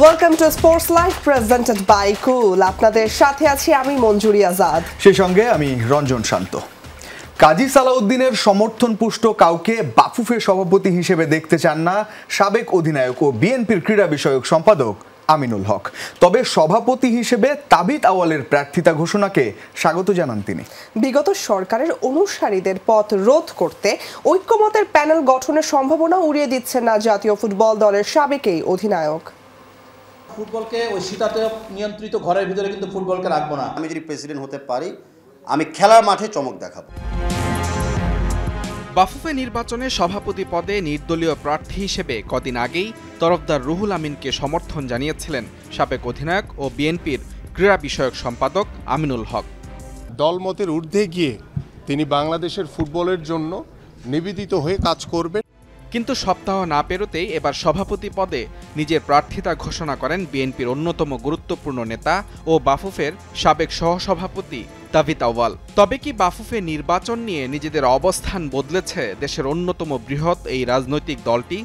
Welcome to sports live presented by cool. আপনাদের সাথে আছি আমি মঞ্জুরি আজাদ, সেই সঙ্গে আমি রঞ্জন শান্ত। কাজী সালাউদ্দিনের সমর্থন পুষ্ট কাউকে বাফুফের সভাপতি হিসেবে দেখতে চান না সাবেক অধিনায়ক ও বিএনপির ক্রীড়া বিষয়ক সম্পাদক আমিনুল হক। তবে সভাপতি হিসেবে তাবিত আউয়ালের প্রার্থিতা ঘোষণাকে স্বাগত জানান তিনি। বিগত সরকারের অনুসারীদের পথ রোধ করতে ঐক্যমতের প্যানেল গঠনের সম্ভাবনা উড়িয়ে দিচ্ছেন না জাতীয় ফুটবল দলের সাবেক এই অধিনায়ক। ফুটবলকে ওই শীতাতে নিয়ন্ত্রিত ঘরের ভিতরে কিন্তু ফুটবলকে রাখবো না। আমি যদি প্রেসিডেন্ট হতে পারি, আমি খেলার মাঠে চমক দেখাবো। বাফুফে নির্বাচনে সভাপতি পদে নির্দলীয় প্রার্থী হিসেবে কদিন আগেই তরফদার রুহুল আমিনকে সমর্থন জানিয়েছিলেন সাবেক অধিনায়ক ও বিএনপির ক্রীড়া বিষয়ক সম্পাদক আমিনুল হক। দলমতের ঊর্ধ্বে গিয়ে তিনি বাংলাদেশের ফুটবলের জন্য নিবেদিত হয়ে কাজ করবেন। কিন্তু সপ্তাহ না পেরোতেই এবার সভাপতি পদে নিজের প্রার্থিতা ঘোষণা করেন বিএনপির অন্যতম গুরুত্বপূর্ণ নেতা ও বাফুফের সাবেক সহসভাপতি তাবিত আউয়াল। তবে কি বাফুফে নির্বাচন নিয়ে নিজেদের অবস্থান বদলেছে দেশের অন্যতম বৃহৎ এই রাজনৈতিক দলটি?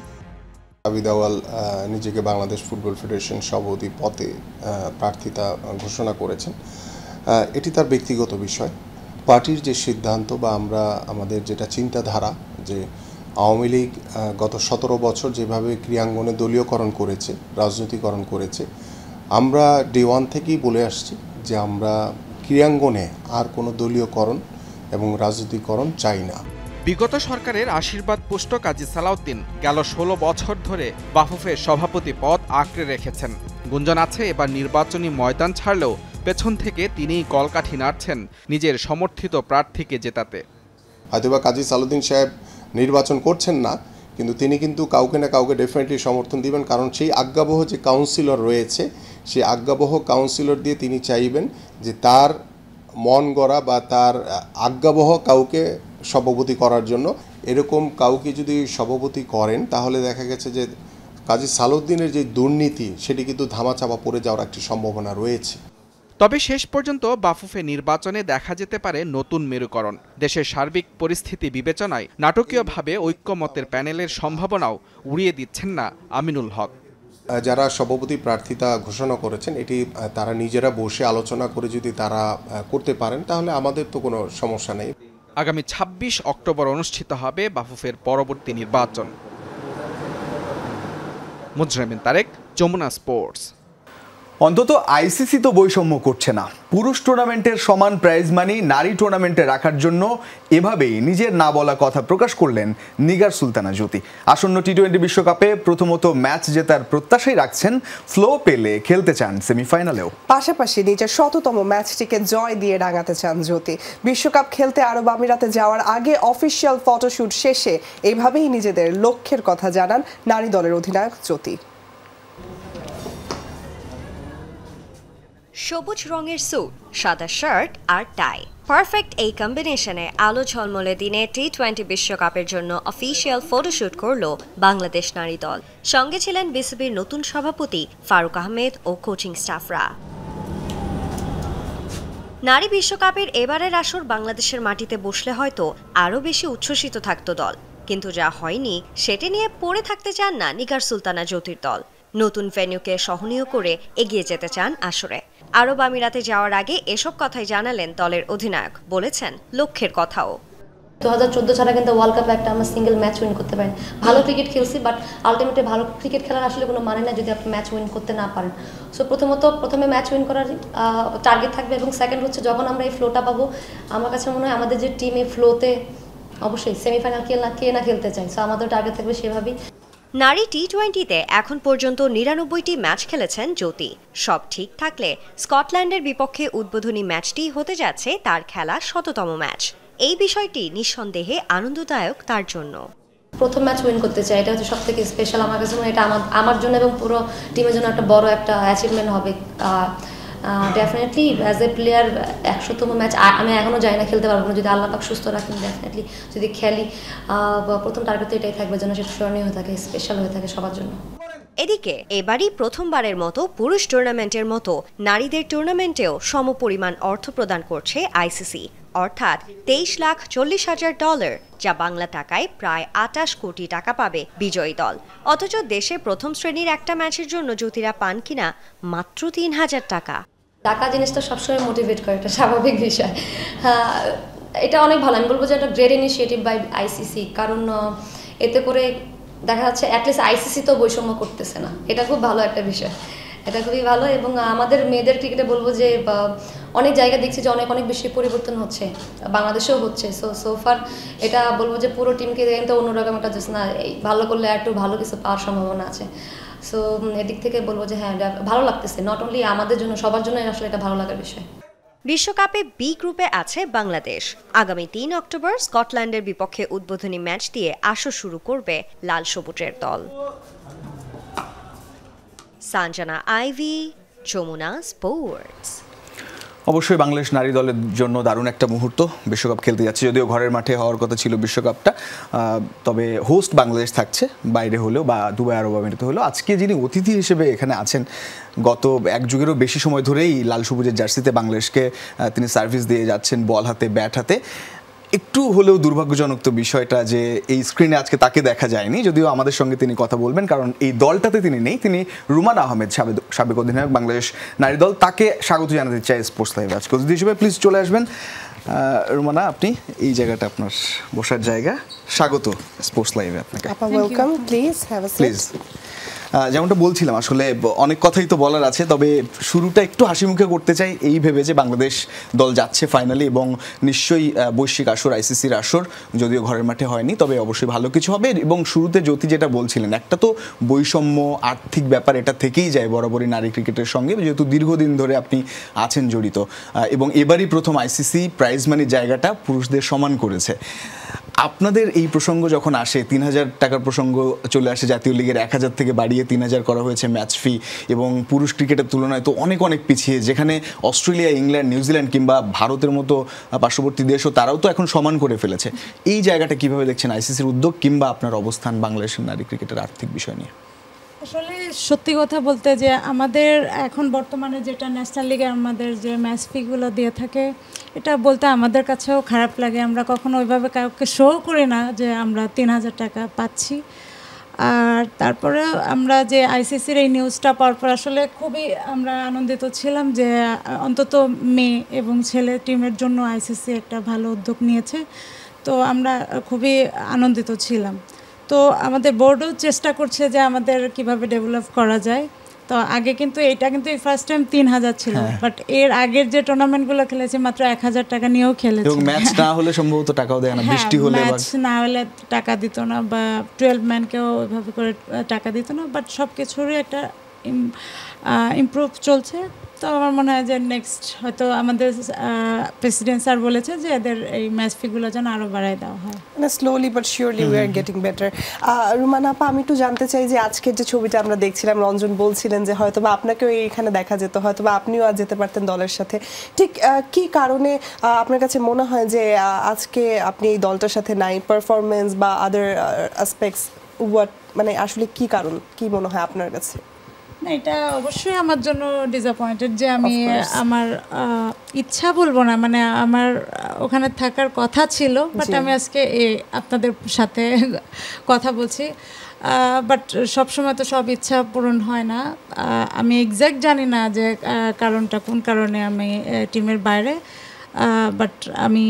তাবিত আউয়াল নিজেকে বাংলাদেশ ফুটবল ফেডারেশন সভাপতি পদে প্রার্থিতা ঘোষণা করেছেন। এটি তার ব্যক্তিগত বিষয়। পার্টির যে সিদ্ধান্ত বা আমরা আমাদের যেটা চিন্তাধারা, যে আওয়ামী লীগ গত 17 বছর যেভাবে ক্রীড়াঙ্গনে দলীয়করণ করেছে, রাজনীতিকরণ করেছে, আমরা ডে ওয়ান থেকেই বলে আসছি যে আমরা ক্রীড়াঙ্গনে আর কোনো দলীয়করণ এবং রাজনীতিকরণ চাই না। বিগত সরকারের আশীর্বাদ পুষ্ট কাজী সালাউদ্দিন গেল 16 বছর ধরে বাফুফের সভাপতি পদ আঁকড়ে রেখেছেন। গুঞ্জন আছে এবার নির্বাচনী ময়দান ছাড়লেও পেছন থেকে তিনিই কলকাঠি নাড়ছেন নিজের সমর্থিত প্রার্থীকে জেতাতে। হয়তোবা কাজী সালাউদ্দিন সাহেব নির্বাচন করছেন না, কিন্তু তিনি কিন্তু কাউকে না কাউকে ডেফিনেটলি সমর্থন দিবেন, কারণ সেই আজ্ঞাবহ যে কাউন্সিলর রয়েছে, সেই আজ্ঞাবহ কাউন্সিলর দিয়ে তিনি চাইবেন যে তার মন গড়া বা তার আজ্ঞাবহ কাউকে সভাপতি করার জন্য। এরকম কাউকে যদি সভাপতি করেন তাহলে দেখা গেছে যে কাজী সালাউদ্দিনের যে দুর্নীতি সেটি কিন্তু ধামাচাপা পড়ে যাওয়ার একটি সম্ভাবনা রয়েছে। তবে শেষ পর্যন্ত বাফুফে নির্বাচনে দেখা যেতে পারে নতুন মেরুকরণ। দেশের সার্বিক পরিস্থিতি বিবেচনায় নাটকীয়ভাবে ঐক্যমতের প্যানেলের সম্ভাবনাও উড়িয়ে দিচ্ছেন না আমিনুল হক। যারা সভাপতি প্রার্থিতা ঘোষণা করেছেন, এটি তারা নিজেরা বসে আলোচনা করে যদি তারা করতে পারেন তাহলে আমাদের তো কোনো সমস্যা নেই। আগামী 26 অক্টোবর অনুষ্ঠিত হবে বাফুফের পরবর্তী নির্বাচন। মুজরামিন তারেক, যমুনা স্পোর্টস। অন্তত আইসিসি তো বৈষম্য করছে না। পুরুষ টুর্নামেন্টের সমান প্রাইজ মানি নারী টুর্নামেন্টে রাখার জন্য এভাবেই নিজের না বলা কথা প্রকাশ করলেন নিগার সুলতানা জ্যোতি। আসন্ন টি-20 বিশ্বকাপে প্রথমত ম্যাচ জেতার প্রত্যাশাই রাখছেন, ফ্লো পেলে খেলতে চান সেমিফাইনালেও। পাশাপাশি নিজের 100তম ম্যাচটিকে জয় দিয়ে রাঙাতে চান জ্যোতি। বিশ্বকাপ খেলতে আরব আমিরাতে যাওয়ার আগে অফিসিয়াল ফটোশুট শেষে এইভাবেই নিজেদের লক্ষ্যের কথা জানান নারী দলের অধিনায়ক জ্যোতি। সবুজ রঙের স্যুট, সাদা শার্ট আর টাই, পারফেক্ট এই কম্বিনেশনে আলো ঝলমলে দিনে টি-20 বিশ্বকাপের জন্য অফিসিয়াল ফটোশুট করল বাংলাদেশ নারী দল। সঙ্গে ছিলেন বিসিবির নতুন সভাপতি ফারুক আহমেদ ও কোচিং স্টাফরা। নারী বিশ্বকাপের এবারের আসর বাংলাদেশের মাটিতে বসলে হয়তো আরও বেশি উচ্ছ্বসিত থাকত দল, কিন্তু যা হয়নি সেটি নিয়ে পড়ে থাকতে চান না নিগার সুলতানা জ্যোতির দল। নতুন ভেন্যুকে সহনীয় করে এগিয়ে যেতে চান আসরে। আরব আমিরাতে যাওয়ার আগে এসব কথাই জানালেন দলের অধিনায়ক, বলেছেন লক্ষ্যের কথাও। 2014 ছাড়া কিন্তু ওয়ার্ল্ড কাপে একটা আমরা সিঙ্গেল ম্যাচ উইন করতে পারি। ভালো ক্রিকেট খেলছি, বাট আলটিমেটলি ভালো ক্রিকেট খেলার আসলে কোনো মানে না যদি আপনি ম্যাচ উইন করতে না পারেন। সো প্রথমে ম্যাচ উইন করার টার্গেট থাকবে, এবং সেকেন্ড হচ্ছে যখন আমরা এই ফ্লোটা পাবো, আমার কাছে মনে হয় আমাদের যে টিম এই ফ্লোতে অবশ্যই সেমিফাইনাল কে না খেলতে চাই। সো আমাদের টার্গেট থাকবে সেভাবেই। নারী টি-20তে এখন পর্যন্ত 99টি ম্যাচ খেলেছেন জ্যোতি। সব ঠিক থাকলে স্কটল্যান্ডের বিপক্ষে উদ্বোধনী ম্যাচটি হতে যাচ্ছে তার খেলা 100তম ম্যাচ। এই বিষয়টি নিঃসন্দেহে আনন্দদায়ক তার জন্য। প্রথম ম্যাচ উইন করতে চাই, এটা হচ্ছে সব থেকে স্পেশাল আমার কাছে। এটা আমার জন্য এবং পুরো টিমের জন্য একটা বড় একটা অ্যাচিভমেন্ট হবে। ডেফিনেটলি অ্যাজ এ প্লেয়ার 100তম ম্যাচ আমি এখনও যাই না, খেলতে পারবো না যদি আল্লাহ পাক সুস্থ রাখেন। ডেফিনেটলি যদি খেলি, প্রথম টার্গেট তো এটাই থাকবে যেন সেটা স্মরণীয় হয়ে থাকে, স্পেশাল হয়ে থাকে সবার জন্য। এদিকে এবারই প্রথমবারের মতো পুরুষ টুর্নামেন্টের মতো নারীদের টুর্নামেন্টেও সমপরিমাণ অর্থ প্রদান করছে আইসিসি। অর্থাৎ $23,40,000, যা বাংলা টাকায় প্রায় 28 কোটি টাকা পাবে বিজয়ী দল। অথচ দেশে প্রথম শ্রেণীর একটা ম্যাচের জন্য জ্যোতিরা পান কিনা মাত্র 3,000 টাকা। টাকা জিনিসটা সবসময় মোটিভেট করে, এটা স্বাভাবিক বিষয়। হ্যাঁ, এটা অনেক ভালো, আমি বলবো যে একটা গ্রেট ইনিশিয়েটিভ বাই আইসিসি, কারণ এতে করে দেখা যাচ্ছে অ্যাটলিস্ট আইসিসি তো বৈষম্য করতেছে না, এটা খুব ভালো একটা বিষয়, এটা খুবই ভালো। এবং আমাদের মেয়েদের ক্রিকেটে বলবো যে অনেক জায়গা দেখছি যে অনেক বেশি পরিবর্তন হচ্ছে, বাংলাদেশেও হচ্ছে। সোফার এটা বলবো যে পুরো টিমকে কিন্তু অন্যরকম একটা না, ভালো করলে একটু ভালো কিছু পাওয়ার সম্ভাবনা আছে। সো এদিক থেকে বলবো যে হ্যাঁ, এটা ভালো লাগতেছে, নট অনলি আমাদের জন্য, সবার জন্য আসলে এটা ভালো লাগার বিষয়। বিশ্বকাপে বি গ্রুপে আছে বাংলাদেশ। আগামী 3 অক্টোবর স্কটল্যান্ডের বিপক্ষে উদ্বোধনী ম্যাচ দিয়ে আসর শুরু করবে লাল সবুজের দল। সানজানা আইভি, যমুনা স্পোর্টস। অবশ্যই বাংলাদেশ নারী দলের জন্য দারুণ একটা মুহূর্ত, বিশ্বকাপ খেলতে যাচ্ছে, যদিও ঘরের মাঠে হওয়ার কথা ছিল বিশ্বকাপটা, তবে হোস্ট বাংলাদেশ থাকছে, বাইরে হলেও বা দুবাই আরব আমিরাতে হলেও। আজকে যিনি অতিথি হিসেবে এখানে আছেন, গত এক যুগেরও বেশি সময় ধরেই লাল সবুজের জার্সিতে বাংলাদেশকে তিনি সার্ভিস দিয়ে যাচ্ছেন, বল হাতে ব্যাট হাতে। একটু হলেও দুর্ভাগ্যজনক তো বিষয়টা যে এই স্ক্রিনে আজকে তাকে দেখা যায়নি, যদিও আমাদের সঙ্গে তিনি কথা বলবেন, কারণ এই দলটাতে তিনি নেই। তিনি রুমানা আহমেদ, সাবেক অধিনায়ক বাংলাদেশ নারী দল, তাকে স্বাগত জানাতে চাই স্পোর্টস লাইভে আজকে অতিথি হিসেবে। প্লিজ চলে আসবেন রুমানা, আপনি এই জায়গাটা আপনার বসার জায়গা। স্বাগত স্পোর্টস লাইভে আপনাকে। Welcome, please have a seat. Please. যেমনটা বলছিলাম, আসলে অনেক কথাই তো বলার আছে, তবে শুরুটা একটু হাসি মুখে করতে চাই এই ভেবে যে বাংলাদেশ দল যাচ্ছে ফাইনালি, এবং নিশ্চয়ই বৈশ্বিক আসর, আইসিসির আসর, যদিও ঘরের মাঠে হয়নি, তবে অবশ্যই ভালো কিছু হবে। এবং শুরুতে জ্যোতি যেটা বলছিলেন, একটা তো বৈষম্য, আর্থিক ব্যাপার, এটা থেকেই যায় বরাবরই নারী ক্রিকেটের সঙ্গে, যেহেতু দীর্ঘদিন ধরে আপনি আছেন জড়িত, এবং এবারই প্রথম আইসিসি প্রাইজ মানির জায়গাটা পুরুষদের সমান করেছে। আপনাদের এই প্রসঙ্গ যখন আসে, 3,000 টাকার প্রসঙ্গ চলে আসে, জাতীয় লিগের 1,000 থেকে বাড়িয়ে 3,000 করা হয়েছে ম্যাচ ফি, এবং পুরুষ ক্রিকেটের তুলনায় তো অনেক পিছিয়ে, যেখানে অস্ট্রেলিয়া, ইংল্যান্ড, নিউজিল্যান্ড কিংবা ভারতের মতো পার্শ্ববর্তী দেশও তারাও তো এখন সমান করে ফেলেছে। এই জায়গাটা কিভাবে দেখছেন, আইসিসির উদ্যোগ কিংবা আপনার অবস্থান বাংলাদেশের নারী ক্রিকেটের আর্থিক বিষয় নিয়ে? আসলে সত্যি কথা বলতে যে আমাদের এখন বর্তমানে যেটা ন্যাশনাল লিগে আমাদের যে ম্যাচ ফিগুলো দিয়ে থাকে, এটা বলতে আমাদের কাছেও খারাপ লাগে। আমরা কখনো ওইভাবে কাউকে শো করি না যে আমরা 3,000 টাকা পাচ্ছি। আর তারপরে আমরা যে আইসিসির এই নিউজটা পাওয়ার পর আসলে খুবই আমরা আনন্দিত ছিলাম যে অন্তত মেয়ে এবং ছেলে টিমের জন্য আইসিসি একটা ভালো উদ্যোগ নিয়েছে, তো আমরা খুবই আনন্দিত ছিলাম। তো আমাদের বোর্ডও চেষ্টা করছে যে আমাদের কিভাবে ডেভেলপ করা যায়। তো আগে কিন্তু এটা কিন্তু ফার্স্ট টাইম 3,000 ছিল, বাট এর আগের যে টুর্নামেন্টগুলো খেলেছে মাত্র 1,000 টাকা নিয়েও খেলেছে, এবং ম্যাচ না হলে সম্ভবত টাকাও দেয় না, বৃষ্টি হলে ম্যাচ না হলে টাকা দিত না, বা 12 ম্যানকেও ওইভাবে করে টাকা দিত না। বাট সব কিছুরই একটা ইমপ্রুভ চলছে। তো আমার মনে হয় যে নেক্সট হয়তো আমাদের প্রেসিডেন্ট স্যার বলেছে যে এদের এই ম্যাচ ফিগুলো যেন আরও বাড়ায় দেওয়া হয়। Slowly but surely we are getting better. Rumana আপা, আমি একটু জানতে চাই যে আজকের যে ছবিটা আমরা দেখছিলাম, রঞ্জন বলছিলেন যে হয়তো বা আপনাকেও এইখানে দেখা যেত, হয়তো বা আপনিও আজ যেতে পারতেন দলের সাথে। ঠিক কি কারণে আপনার কাছে মনে হয় যে আজকে আপনি এই দলটার সাথে নাই? পারফরমেন্স বা আদার অ্যাসপেক্টস, হোয়াট, মানে আসলে কি কারণ, কি মনে হয় আপনার কাছে? না, এটা অবশ্যই আমার জন্য ডিসঅ্যাপয়েন্টেড যে আমি আমার ইচ্ছা বলবো না, মানে আমার ওখানে থাকার কথা ছিল, বাট আমি আজকে আপনাদের সাথে কথা বলছি। বাট সবসময় তো সব ইচ্ছা পূরণ হয় না। আমি এক্স্যাক্ট জানি না যে কারণটা কোন কারণে আমি টিমের বাইরে, বাট আমি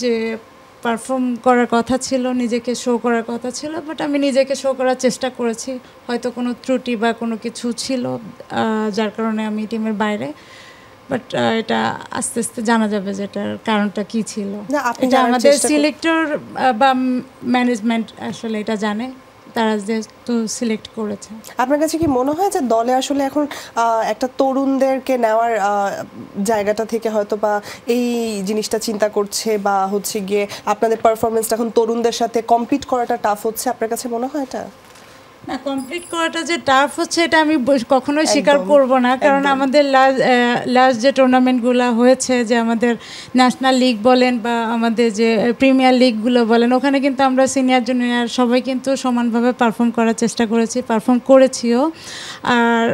যে পারফর্ম করার কথা ছিল, নিজেকে শো করার কথা ছিল, বাট আমি নিজেকে শো করার চেষ্টা করেছি। হয়তো কোনো ত্রুটি বা কোনো কিছু ছিল যার কারণে আমি টিমের বাইরে, বাট এটা আস্তে আস্তে জানা যাবে যে এটার কারণটা কী ছিল। এটা আমাদের সিলেক্টর বা ম্যানেজমেন্ট আসলে এটা জানে, তারা যেহেতু সিলেক্ট করেছে। আপনার কাছে কি মনে হয় যে দলে আসলে এখন একটা তরুণদেরকে নেওয়ার জায়গাটা থেকে হয়তো বা এই জিনিসটা চিন্তা করছে, বা হচ্ছে গিয়ে আপনাদের পারফরমেন্সটা এখন তরুণদের সাথে কম্পিট করাটা টাফ হচ্ছে? আপনার কাছে মনে হয় এটা? না, কমপ্লিট করাটা যে টাফ হচ্ছে এটা আমি কখনোই স্বীকার করব না, কারণ আমাদের লাস্ট যে টুর্নামেন্টগুলো হয়েছে, যে আমাদের ন্যাশনাল লিগ বলেন বা আমাদের যে প্রিমিয়ার লিগগুলো বলেন, ওখানে কিন্তু আমরা সিনিয়র জুনিয়র সবাই কিন্তু সমানভাবে পারফর্ম করার চেষ্টা করেছি, পারফর্ম করেছিও। আর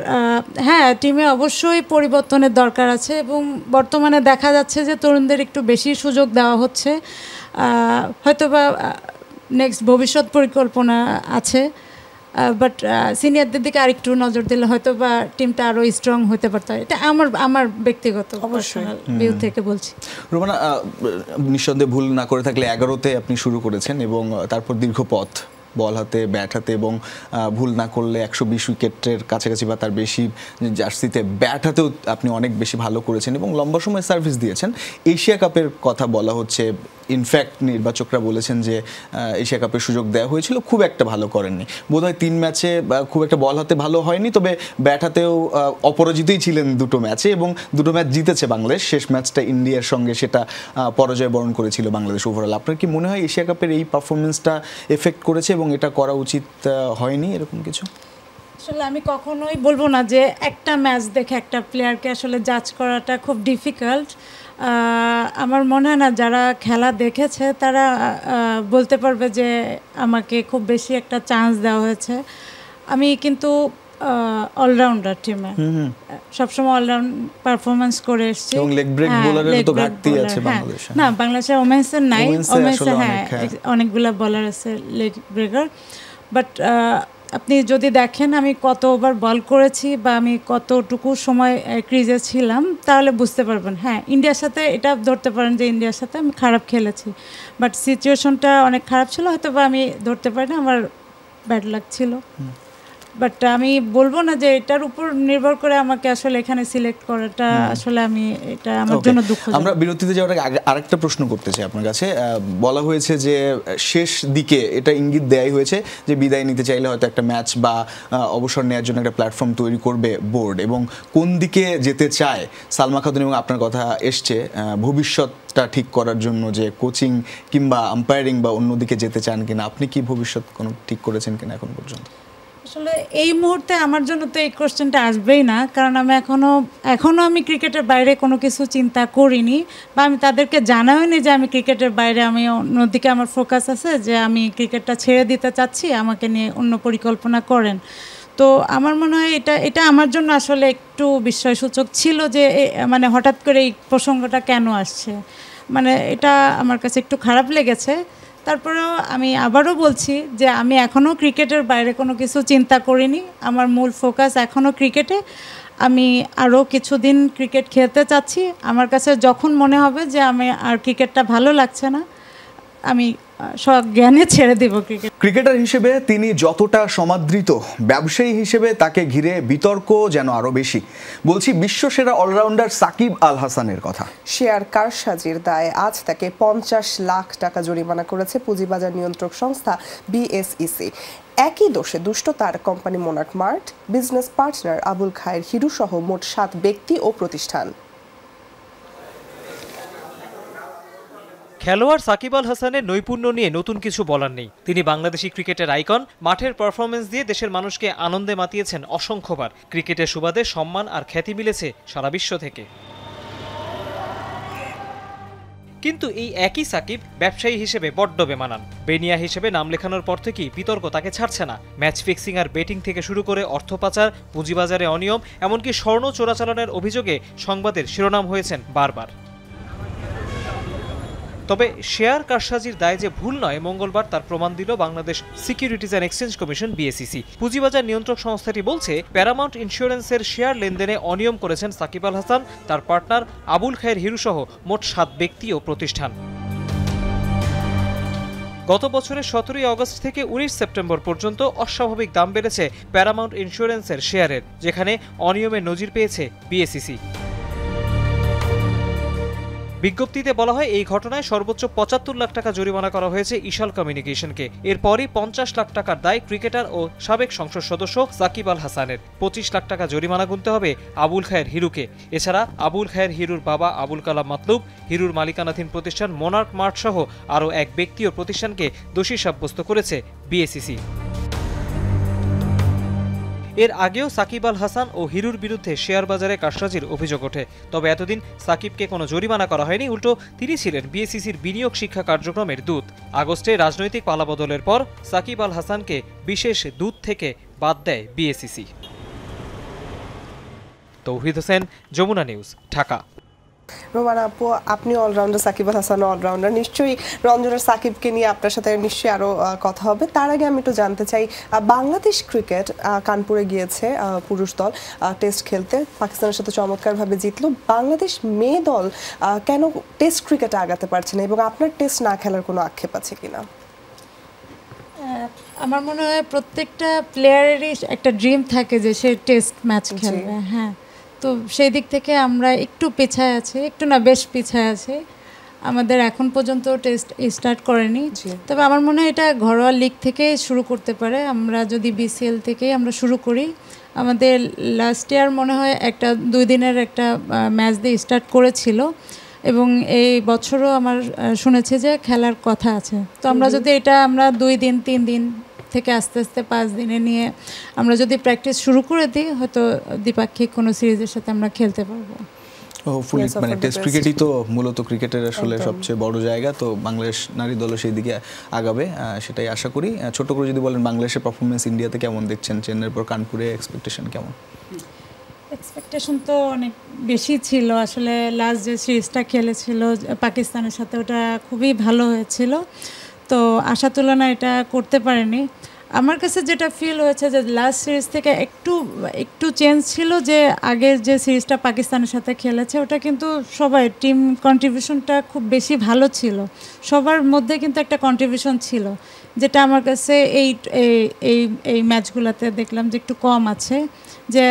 হ্যাঁ, টিমে অবশ্যই পরিবর্তনের দরকার আছে এবং বর্তমানে দেখা যাচ্ছে যে তরুণদের একটু বেশি সুযোগ দেওয়া হচ্ছে, হয়তোবা নেক্সট ভবিষ্যৎ পরিকল্পনা আছে, বাট সিনিয়রদের দিকে আরেকটু নজর দিলে হয়তো বা টিমটা আরও স্ট্রং হতে পারতো। এটা আমার ব্যক্তিগত পার্সোনাল ভিউ থেকে বলছি। রোমানা, নিঃসন্দেহে ভুল না করে থাকলে 11তে আপনি শুরু করেছেন এবং তারপর দীর্ঘ পথ, বল হাতে ব্যাট হাতে, এবং ভুল না করলে 120 উইকেটের কাছাকাছি বা তার বেশি জার্সিতে ব্যাট হাতেও আপনি অনেক বেশি ভালো করেছেন এবং লম্বা সময় সার্ভিস দিয়েছেন। এশিয়া কাপের কথা বলা হচ্ছে, ইনফ্যাক্ট নির্বাচকরা বলেছেন যে এশিয়া কাপের সুযোগ দেওয়া হয়েছিল, খুব একটা ভালো করেননি। বোধহয় 3 ম্যাচে খুব একটা বল হাতে ভালো হয়নি, তবে ব্যাট হাতেও অপরাজিতই ছিলেন 2টো ম্যাচে এবং 2টো ম্যাচ জিতেছে বাংলাদেশ। শেষ ম্যাচটা ইন্ডিয়ার সঙ্গে সেটা পরাজয় বরণ করেছিল বাংলাদেশ ওভারঅল। আপনার কি মনে হয় এশিয়া কাপের এই পারফরমেন্সটা এফেক্ট করেছে এবং এটা করা উচিত হয়নি, এরকম কিছু? আসলে আমি কখনোই বলবো না যে একটা ম্যাচ দেখে একটা প্লেয়ারকে আসলে জাজ করাটা খুব ডিফিকাল্ট। আমার মনে হয় না যারা খেলা দেখেছে তারা বলতে পারবে যে আমাকে খুব বেশি একটা চান্স দেওয়া হয়েছে। আমি কিন্তু অলরাউন্ডার টিমে সবসময় অলরাউন্ড পারফরমেন্স করে এসেছি। লেগ ব্রেক বোলারের তো ঘাটতি আছে বাংলাদেশে। না, বাংলাদেশের ওমেন্সের নাই, ওমেন্সের হ্যাঁ অনেকগুলা বোলার আছে লেগ ব্রেকার, বাট আপনি যদি দেখেন আমি কত ওভার বল করেছি বা আমি কতটুকু সময় ক্রিজে ছিলাম, তাহলে বুঝতে পারবেন। হ্যাঁ, ইন্ডিয়ার সাথে এটা ধরতে পারেন যে ইন্ডিয়ার সাথে আমি খারাপ খেলেছি, বাট সিচুয়েশনটা অনেক খারাপ ছিল, হয়তো বা আমি ধরতে পারি না, আমার ব্যাড লাক ছিল। বাট আমি বলবো না যে এটার উপর নির্ভর করে আমাকে আসলে এখানে সিলেক্ট করাটা আসলে আমি এটা আমার জন্য দুঃখ। আমরা বিরতিতে যাওয়ার আগে আরেকটা প্রশ্ন করতে চাই আপনার কাছে। বলা হয়েছে যে শেষ দিকে এটা ইঙ্গিত দেয়াই হয়েছে যে বিদায় নিতে চাইলে হয়তো একটা ম্যাচ বা অবসর নেওয়ার জন্য একটা প্ল্যাটফর্ম তৈরি করবে বোর্ড, এবং কোন দিকে যেতে চায় সালমা খাতুন, এবং আপনার কথা এসছে ভবিষ্যৎটা ঠিক করার জন্য যে কোচিং কিংবা আম্পায়ারিং বা অন্যদিকে যেতে চান কিনা। আপনি কি ভবিষ্যৎ কোনো ঠিক করেছেন কিনা এখন পর্যন্ত? আসলে এই মুহূর্তে আমার জন্য তো এই কোশ্চেনটা আসবেই না, কারণ আমি এখনো আমি ক্রিকেটের বাইরে কোনো কিছু চিন্তা করিনি বা আমি তাদেরকে জানাইনি যে আমি ক্রিকেটের বাইরে, আমি অন্যদিকে আমার ফোকাস আছে যে আমি ক্রিকেটটা ছেড়ে দিতে চাচ্ছি, আমাকে নিয়ে অন্য পরিকল্পনা করেন। তো আমার মনে হয় এটা আমার জন্য আসলে একটু বিস্ময়সূচক ছিল যে মানে হঠাৎ করে এই প্রসঙ্গটা কেন আসছে, মানে এটা আমার কাছে একটু খারাপ লেগেছে। তারপরেও আমি আবারও বলছি যে আমি এখনও ক্রিকেটের বাইরে কোনো কিছু চিন্তা করিনি, আমার মূল ফোকাস এখনও ক্রিকেটে। আমি আরও কিছুদিন ক্রিকেট খেলতে চাচ্ছি, আমার কাছে যখন মনে হবে যে আমি আর ক্রিকেটটা ভালো লাগছে না, আমি সজ্ঞানে ছেড়ে দেব ক্রিকেট। ক্রিকেটার হিসেবে তিনি যতটা সমাদৃত, ব্যবসায়ী হিসেবে তাকে ঘিরে বিতর্ক যেন আরও বেশি। বলছি বিশ্বসেরা অলরাউন্ডার সাকিব আল হাসানের কথা। শেয়ার কারসাজির দায়ে আজ তাকে 50 লাখ টাকা জরিমানা করেছে পুঁজিবাজার নিয়ন্ত্রক সংস্থা বিএসইসি। একই দোষে দুষ্ট তার company Monarch Mart, business partner Abul Khayer Hiru সহ মোট 7 ব্যক্তি ও প্রতিষ্ঠান। খেলোয়াড় সাকিব আল হাসানের নৈপুণ্য নিয়ে নতুন কিছু বলার নেই। তিনি বাংলাদেশি ক্রিকেটের আইকন। মাঠের পারফরমেন্স দিয়ে দেশের মানুষকে আনন্দে মাতিয়েছেন অসংখ্যবার। ক্রিকেটের সুবাদে সম্মান আর খ্যাতি মিলেছে সারা বিশ্ব থেকে। কিন্তু এই একই সাকিব ব্যবসায়ী হিসেবে বড্ড বেমানান। বেনিয়া হিসেবে নাম লেখানোর পর থেকেই বিতর্ক তাকে ছাড়ছে না। ম্যাচ ফিক্সিং আর বেটিং থেকে শুরু করে অর্থ পাচার, পুঁজিবাজারে অনিয়ম, এমনকি স্বর্ণ চোরাচালানের অভিযোগে সংবাদের শিরোনাম হয়েছেন বারবার। তবে শেয়ার কারসাজির দায় যে ভুল নয়, মঙ্গলবার তার প্রমাণ দিল Bangladesh securities and exchange commission BSEC. পুঁজিবাজার নিয়ন্ত্রক সংস্থাটি বলছে প্যারামাউন্ট ইন্স্যুরেন্সের শেয়ার লেনদেনে অনিয়ম করেছেন সাকিব আল হাসান, তার পার্টনার আবুল খায়ের হিরু সহ মোট 7 ব্যক্তি ও প্রতিষ্ঠান। গত বছরের 17 আগস্ট থেকে 19 সেপ্টেম্বর পর্যন্ত অস্বাভাবিক দাম বেড়েছে প্যারামাউন্ট ইন্স্যুরেন্সের শেয়ারের, যেখানে অনিয়মের নজির পেয়েছে বিএসইসি। বিজ্ঞপ্তিতে বলা হয় এই ঘটনায় সর্বোচ্চ 75 লাখ টাকা জরিমানা করা হয়েছে ইশাল কমিউনিকেশনকে। এরপরই 50 লাখ টাকার দায় ক্রিকেটার ও সাবেক সংসদ সদস্য সাকিব আল হাসানের। 25 লাখ টাকা জরিমানা গুনতে হবে আবুল খায়ের হিরুকে। এছাড়া আবুল খায়ের হিরুর বাবা আবুল কালাম মাতলুব, হিরুর মালিকানাধীন প্রতিষ্ঠান মোনার্ক মার্ট সহ আরও 1 ব্যক্তি ও প্রতিষ্ঠানকে দোষী সাব্যস্ত করেছে বিএসইসি। এর আগেও সাকিব আল হাসান ও হিরুর বিরুদ্ধে শেয়ার বাজারে কারসাজির অভিযোগ ওঠে। তবে এতদিন সাকিবকে কোনো জরিমানা করা হয়নি, উল্টো তিনি ছিলেন বিএসইসির বিনিয়োগ শিক্ষা কার্যক্রমের দূত। আগস্টে রাজনৈতিক পালাবদলের পর সাকিব আল হাসানকে বিশেষ দূত থেকে বাদ দেয় বিএসইসি। তৌহিদ হোসেন, যমুনা নিউজ, ঢাকা। রোমানা আপু, আপনি অলরাউন্ডার, সাকিব আল হাসান অলরাউন্ডার, নিশ্চয়ই রঞ্জনের সাকিবকে নিয়ে আপনার সাথে নিশ্চয়ই আরও কথা হবে। তার আগে আমি একটু জানতে চাই, বাংলাদেশ ক্রিকেট কানপুরে গিয়েছে পুরুষ দল টেস্ট খেলতে, পাকিস্তানের সাথে চমৎকারভাবে জিতলো। বাংলাদেশ মেয়ে দল কেন টেস্ট ক্রিকেটে আগাতে পারছে না এবং আপনার টেস্ট না খেলার কোনো আক্ষেপ আছে কিনা? আমার মনে হয় প্রত্যেকটা প্লেয়ারেরই একটা ড্রিম থাকে যে সে টেস্ট ম্যাচ খেলবে। হ্যাঁ, তো সেই দিক থেকে আমরা একটু পিছায় আছি, একটু না বেশ পিছায় আছি। আমাদের এখন পর্যন্ত টেস্ট স্টার্ট করেনি। তবে আমার মনে হয় এটা ঘরোয়া লিগ থেকে শুরু করতে পারে। আমরা যদি বিসিএল থেকেই আমরা শুরু করি, আমাদের লাস্ট ইয়ার মনে হয় একটা 2 দিনের একটা ম্যাচ দিয়ে স্টার্ট করেছিল এবং এই বছরও আমার শুনেছি যে খেলার কথা আছে। তো আমরা যদি এটা আমরা 2 দিন 3 দিন থেকে আস্তে আস্তে 5 দিনে নিয়ে আমরা যদি প্র্যাকটিস শুরু করে দিই, হয়তো দ্বিপাক্ষিক কোনো সিরিজের সাথে আমরা খেলতে পারবো। হোপফুলি মানে টেস্ট ক্রিকেটই তো মূলত ক্রিকেটের আসলে সবচেয়ে বড় জায়গা, তো বাংলাদেশ নারী দলও সেই দিকে আগাবে সেটাই আশা করি। ছোট করে যদি বলেন বাংলাদেশের পারফরমেন্স ইন্ডিয়াতে কেমন দেখছেন, চেন্নাইয়ের পর কানপুরে এক্সপেকটেশন কেমন? এক্সপেকটেশন তো অনেক বেশি ছিল আসলে। লাস্ট যে সিরিজটা খেলেছিল পাকিস্তানের সাথে, ওটা খুবই ভালো হয়েছিল, তো আশা তুলনায় এটা করতে পারেনি। আমার কাছে যেটা ফিল হয়েছে যে লাস্ট সিরিজ থেকে একটু চেঞ্জ ছিল, যে আগের যে সিরিজটা পাকিস্তানের সাথে খেলেছে ওটা কিন্তু সবাই টিম কন্ট্রিবিউশনটা খুব বেশি ভালো ছিল, সবার মধ্যে কিন্তু একটা কন্ট্রিবিউশন ছিল, যেটা আমার কাছে এই ম্যাচগুলোতে দেখলাম যে একটু কম আছে। যে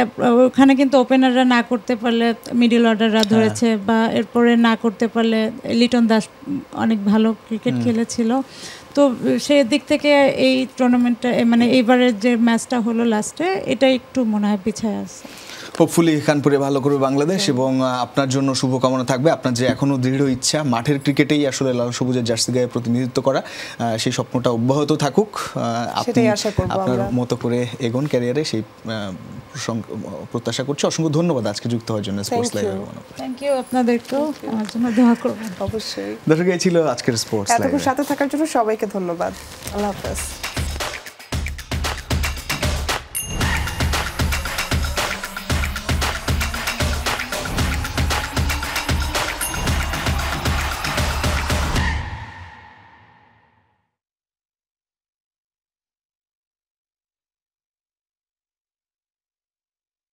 ওখানে কিন্তু ওপেনাররা না করতে পারলে মিডল অর্ডাররা ধরেছে, বা এরপরে না করতে পারলে লিটন দাস অনেক ভালো ক্রিকেট খেলেছিল। তো সেই দিক থেকে এই টুর্নামেন্টটা মানে এইবারের যে ম্যাচটা হলো লাস্টে, এটা একটু মনে হয় পিছায় আছে। হোপফুলি কানপুরে ভালো করবে বাংলাদেশ এবং আপনার জন্য শুভকামনা থাকবে। আপনার যে এখনও দৃঢ় ইচ্ছা মাঠের ক্রিকেটেই আসলে লাল সবুজের জার্সি গায়ে প্রতিনিধিত্ব করা, সেই স্বপ্নটা অব্যাহত থাকুক। আপনি আপনার মতো করে এগোন ক্যারিয়ারে, সেই প্রত্যাশা করছি। অসংখ্য ধন্যবাদ আজকে যুক্ত হওয়ার জন্য স্পোর্টস লাইভে। থ্যাংক ইউ আপনাদেরকেও, আমার জন্য দোয়া করবেন। অবশ্যই। দর্শক, এই ছিল আজকের স্পোর্টস লাইভ। এতক্ষণ সাথে থাকার জন্য সবাইকে ধন্যবাদ। আল্লাহ হাফেজ।